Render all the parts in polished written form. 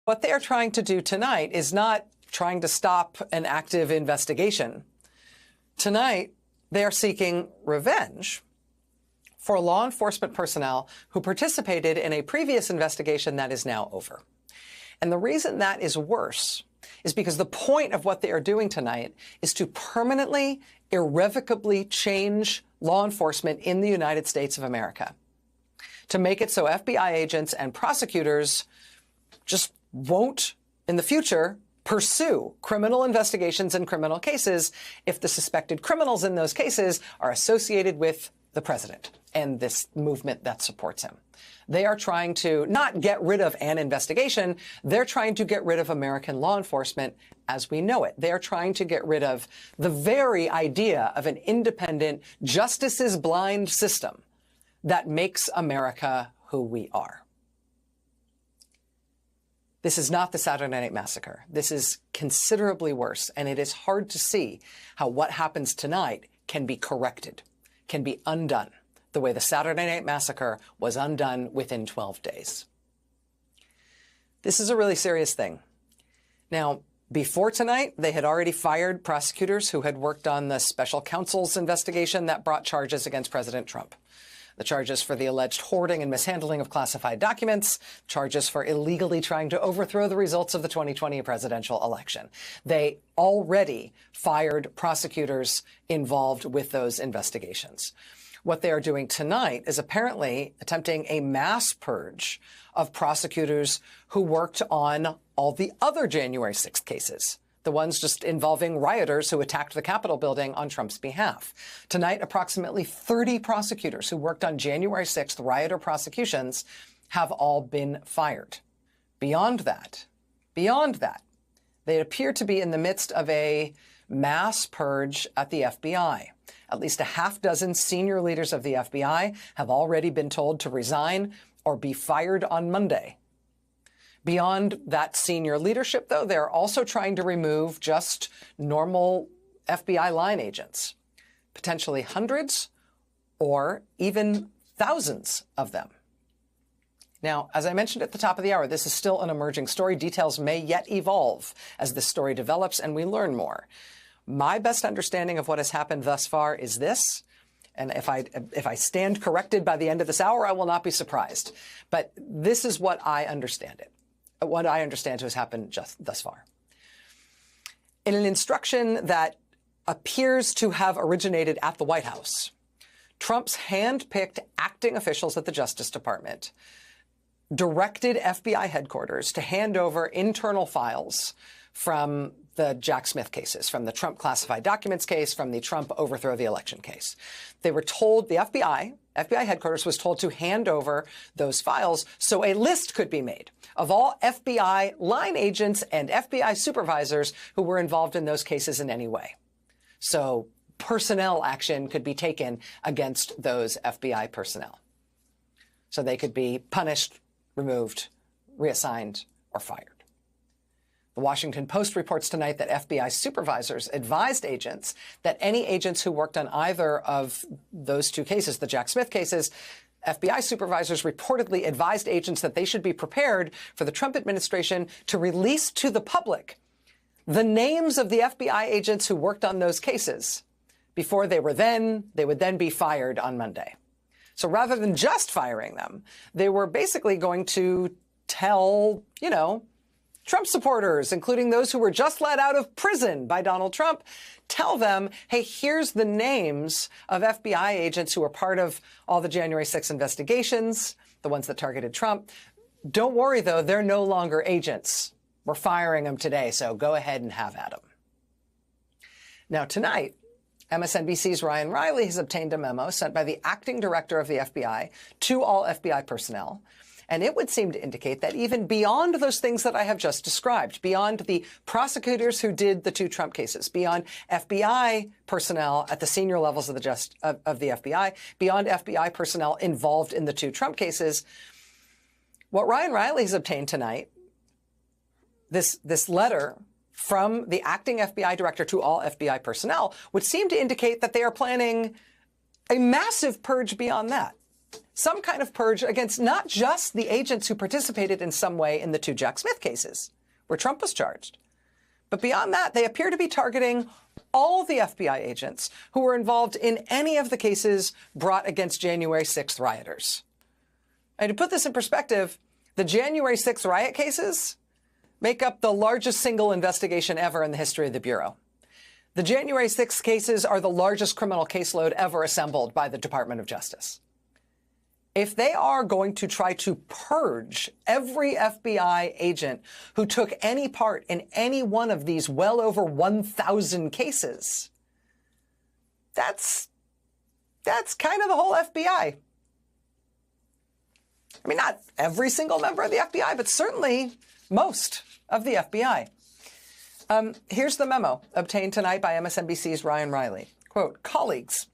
What they are trying to do tonight is not trying to stop an active investigation. Tonight, they are seeking revenge for law enforcement personnel who participated in a previous investigation that is now over. And the reason that is worse is because the point of what they are doing tonight is to permanently, irrevocably change law enforcement in the United States of America, to make it so FBI agents and prosecutors just won't, in the future, pursue criminal investigations and criminal cases if the suspected criminals in those cases are associated with the president and this movement that supports him. They are trying to not get rid of an investigation. They're trying to get rid of American law enforcement as we know it. They're trying to get rid of the very idea of an independent, justice-is-blind system that makes America who we are. This is not the Saturday Night Massacre. This is considerably worse, and it is hard to see how what happens tonight can be corrected, can be undone, the way the Saturday Night Massacre was undone within 12 days. This is a really serious thing. Now, before tonight, they had already fired prosecutors who had worked on the special counsel's investigation that brought charges against President Trump. The charges for the alleged hoarding and mishandling of classified documents, charges for illegally trying to overthrow the results of the 2020 presidential election. They already fired prosecutors involved with those investigations. What they are doing tonight is apparently attempting a mass purge of prosecutors who worked on all the other January 6th cases, the ones just involving rioters who attacked the Capitol building on Trump's behalf. Tonight, approximately 30 prosecutors who worked on January 6th rioter prosecutions have all been fired. Beyond that, they appear to be in the midst of a mass purge at the FBI. At least a half dozen senior leaders of the FBI have already been told to resign or be fired on Monday. Beyond that senior leadership, though, they're also trying to remove just normal FBI line agents, potentially hundreds or even thousands of them. Now, as I mentioned at the top of the hour, this is still an emerging story. Details may yet evolve as this story develops and we learn more. My best understanding of what has happened thus far is this, and if I stand corrected by the end of this hour, I will not be surprised. But this is what I understand what I understand to have happened just thus far. In an instruction that appears to have originated at the White House, Trump's hand-picked acting officials at the Justice Department directed FBI headquarters to hand over internal files from the Jack Smith cases, from the Trump classified documents case, from the Trump overthrow the election case. They were told, the FBI headquarters was told to hand over those files so a list could be made of all FBI line agents and FBI supervisors who were involved in those cases in any way. So personnel action could be taken against those FBI personnel. So they could be punished, removed, reassigned, or fired. The Washington Post reports tonight that FBI supervisors advised agents that any agents who worked on either of those two cases, the Jack Smith cases, FBI supervisors reportedly advised agents that they should be prepared for the Trump administration to release to the public the names of the FBI agents who worked on those cases before they would then be fired on Monday. So rather than just firing them, they were basically going to tell, Trump supporters, including those who were just let out of prison by Donald Trump, tell them, hey, here's the names of FBI agents who were part of all the January 6th investigations, the ones that targeted Trump. Don't worry, though, they're no longer agents. We're firing them today, so go ahead and have at them. Now, tonight, MSNBC's Ryan Riley has obtained a memo sent by the acting director of the FBI to all FBI personnel. And it would seem to indicate that even beyond those things that I have just described, beyond the prosecutors who did the two Trump cases, beyond FBI personnel at the senior levels of the FBI, beyond FBI personnel involved in the two Trump cases, what Ryan Riley has obtained tonight, this letter from the acting FBI director to all FBI personnel, would seem to indicate that they are planning a massive purge beyond that. some kind of purge against not just the agents who participated in some way in the two Jack Smith cases, where Trump was charged. But beyond that, they appear to be targeting all the FBI agents who were involved in any of the cases brought against January 6th rioters. And to put this in perspective, the January 6th riot cases make up the largest single investigation ever in the history of the Bureau. The January 6th cases are the largest criminal caseload ever assembled by the Department of Justice. If they are going to try to purge every FBI agent who took any part in any one of these well over 1,000 cases, that's kind of the whole FBI. I mean, not every single member of the FBI, but certainly most of the FBI. Here's the memo obtained tonight by MSNBC's Ryan Riley. Quote, colleagues,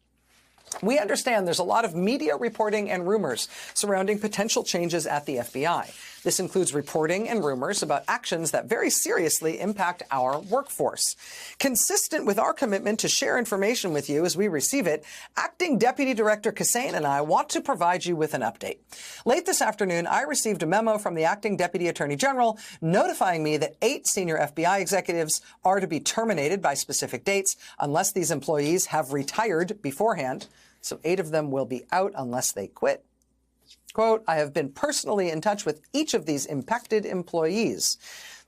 we understand there's a lot of media reporting and rumors surrounding potential changes at the FBI. This includes reporting and rumors about actions that very seriously impact our workforce. Consistent with our commitment to share information with you as we receive it, Acting Deputy Director Kassane and I want to provide you with an update. Late this afternoon, I received a memo from the Acting Deputy Attorney General notifying me that 8 senior FBI executives are to be terminated by specific dates unless these employees have retired beforehand. So 8 of them will be out unless they quit. Quote, I have been personally in touch with each of these impacted employees.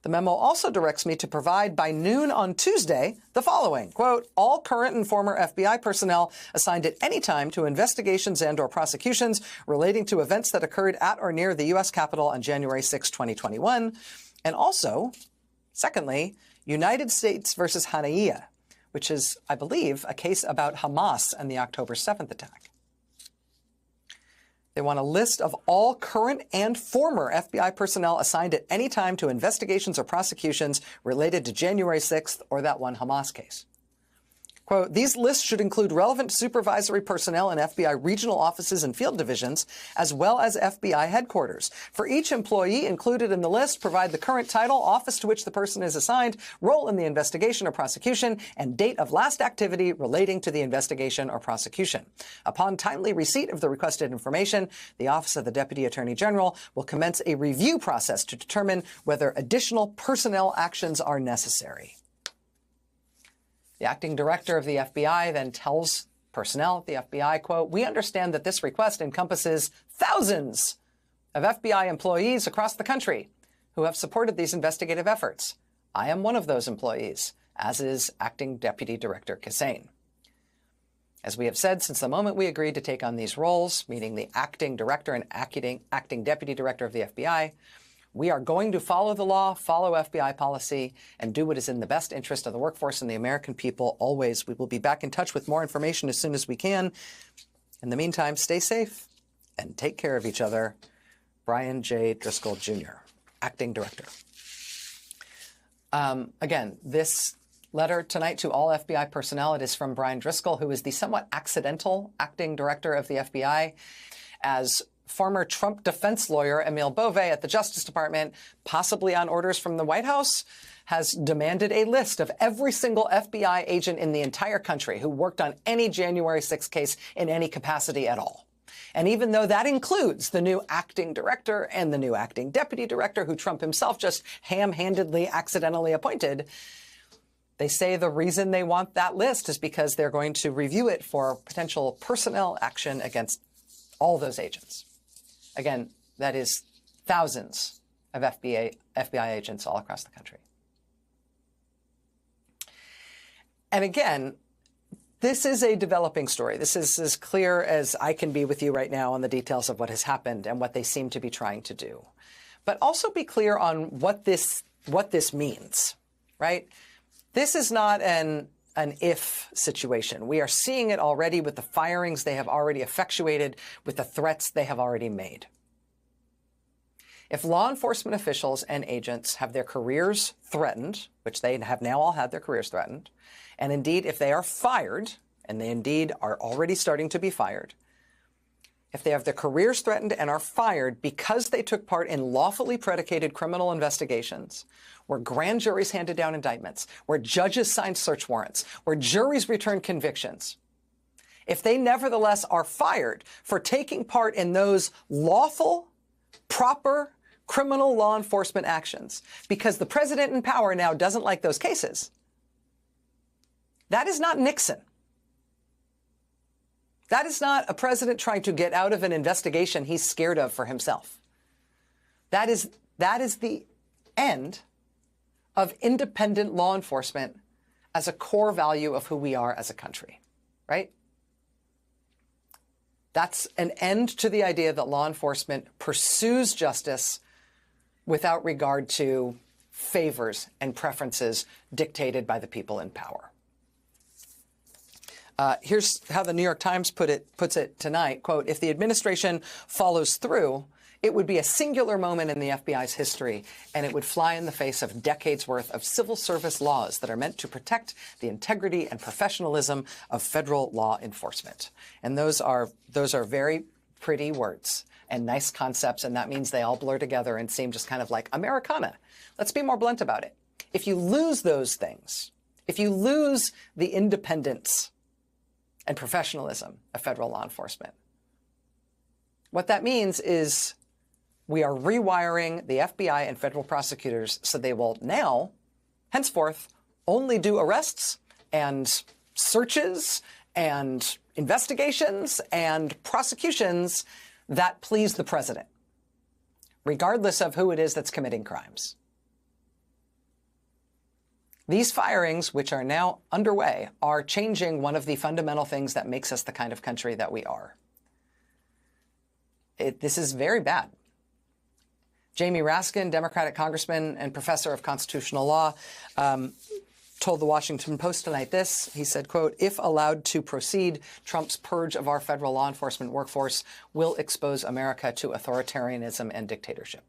The memo also directs me to provide by noon on Tuesday the following, quote, all current and former FBI personnel assigned at any time to investigations and or prosecutions relating to events that occurred at or near the U.S. Capitol on January 6, 2021. And also, secondly, United States versus Haniyeh, which is, I believe, a case about Hamas and the October 7th attack. They want a list of all current and former FBI personnel assigned at any time to investigations or prosecutions related to January 6th or that one Hamas case. Quote, these lists should include relevant supervisory personnel in FBI regional offices and field divisions, as well as FBI headquarters. For each employee included in the list, provide the current title, office to which the person is assigned, role in the investigation or prosecution, and date of last activity relating to the investigation or prosecution. Upon timely receipt of the requested information, the Office of the Deputy Attorney General will commence a review process to determine whether additional personnel actions are necessary. The acting director of the FBI then tells personnel at the FBI, quote, we understand that this request encompasses thousands of FBI employees across the country who have supported these investigative efforts. I am one of those employees, as is Acting Deputy Director Kassane. As we have said since the moment we agreed to take on these roles, meaning the acting director and acting deputy director of the FBI, we are going to follow the law, follow FBI policy, and do what is in the best interest of the workforce and the American people always. We will be back in touch with more information as soon as we can. In the meantime, stay safe and take care of each other. Brian J. Driscoll, Jr., Acting Director. Again, this letter tonight to all FBI personnel, it is from Brian Driscoll, who is the somewhat accidental Acting Director of the FBI. As former Trump defense lawyer Emil Beauvais at the Justice Department, possibly on orders from the White House, has demanded a list of every single FBI agent in the entire country who worked on any January 6th case in any capacity at all. And even though that includes the new acting director and the new acting deputy director who Trump himself just ham-handedly accidentally appointed, they say the reason they want that list is because they're going to review it for potential personnel action against all those agents. Again, that is thousands of FBI agents all across the country. And again, this is a developing story. This is as clear as I can be with you right now on the details of what has happened and what they seem to be trying to do. But also be clear on what this means, right? This is not an if situation. We are seeing it already with the firings they have already effectuated, with the threats they have already made. If law enforcement officials and agents have their careers threatened, which they have now all had their careers threatened, and indeed if they are fired, and they indeed are already starting to be fired, if they have their careers threatened and are fired because they took part in lawfully predicated criminal investigations, where grand juries handed down indictments, where judges signed search warrants, where juries returned convictions, if they nevertheless are fired for taking part in those lawful, proper, criminal law enforcement actions because the president in power now doesn't like those cases, that is not Nixon. That is not a president trying to get out of an investigation he's scared of for himself. That is the end of independent law enforcement as a core value of who we are as a country, right? That's an end to the idea that law enforcement pursues justice without regard to favors and preferences dictated by the people in power. Here's how the New York Times puts it tonight, quote, if the administration follows through, it would be a singular moment in the FBI's history, and it would fly in the face of decades worth of civil service laws that are meant to protect the integrity and professionalism of federal law enforcement. And those are very pretty words and nice concepts, and that means they all blur together and seem just kind of like Americana. Let's be more blunt about it. If you lose those things, if you lose the independence and professionalism of federal law enforcement, what that means is we are rewiring the FBI and federal prosecutors so they will now, henceforth, only do arrests and searches and investigations and prosecutions that please the president, regardless of who it is that's committing crimes. These firings, which are now underway, are changing one of the fundamental things that makes us the kind of country that we are. This is very bad. Jamie Raskin, Democratic congressman and professor of constitutional law, told the Washington Post tonight this. He said, quote, if allowed to proceed, Trump's purge of our federal law enforcement workforce will expose America to authoritarianism and dictatorship.